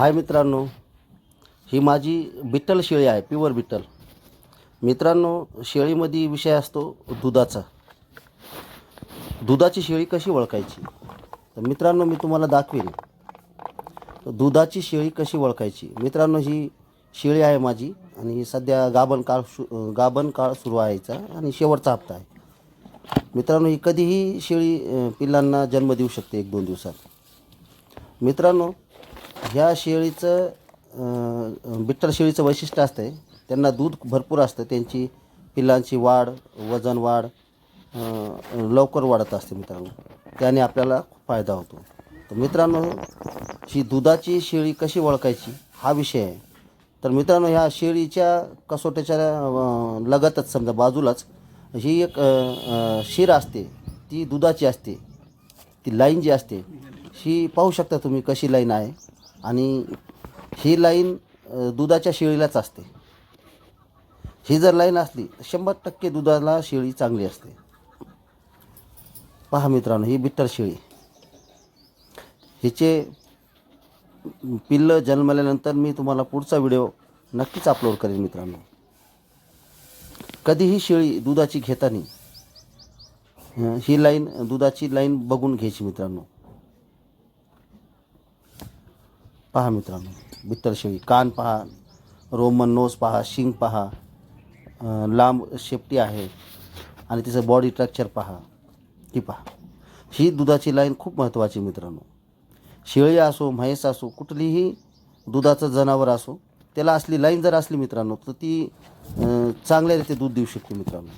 हाय मित्रांनो, ही माझी बिट्टल शेळी आहे, प्युअर बिट्टल. मित्रांनो, शेळीमध्ये विषय असतो दुधाचा. दुधाची शेळी कशी ओळखायची? तर मित्रांनो, मी तुम्हाला दाखवेन दुधाची शेळी कशी ओळखायची. मित्रांनो, ही शेळी आहे माझी आणि सध्या गाभण काळ सुरू आहे याचा आणि शेवटचा हप्ता आहे. मित्रांनो, ही कधीही शेळी पिल्लांना जन्म देऊ शकते 1-2 दिवसात. मित्रांनो, ह्या शेळीचं बिट्टल शेळीचं वैशिष्ट्य असतं आहे, त्यांना दूध भरपूर असतं. त्यांची पिल्लांची वाढ, वजन वाढ लवकर वाढत असते मित्रांनो. त्याने आपल्याला खूप फायदा होतो. तर मित्रांनो, ही दुधाची शेळी कशी ओळखायची हा विषय आहे. तर मित्रांनो, ह्या शेळीच्या कसोट्याच्या लगतच समजा बाजूलाच ही एक शीर असते, ती दुधाची असते. ती लाईन जी असते ही पाहू शकता तुम्ही कशी लाईन आहे. आणि ही लाईन दुधाच्या शेळीलाच असते. ही जर लाईन असली तर 100% दुधाला शेळी चांगली असते. पहा मित्रांनो, ही बिट्टल शेळी, हिचे पिल्लं जन्मल्यानंतर मी तुम्हाला पुढचा व्हिडिओ नक्कीच अपलोड करेन मित्रांनो. कधीही शेळी दुधाची घेताना ही लाईन, दुधाची लाईन बघून घ्यायची मित्रांनो. पहा मित्रांनो, बिट्टल शेळी, कान पहा, रोमन नोज पहा, शिंग पहा, लांब शेपटी आहे आणि तिचं बॉडी स्ट्रक्चर पहा. ती पहा, ही दुधाची लाईन खूप महत्त्वाची मित्रांनो. शेळी असो, म्हैस असो, कुठलीही दुधाचं जनावर असो, त्याला असली लाईन जर असली मित्रांनो तर ती चांगल्या रीती दूध देऊ शकते मित्रांनो.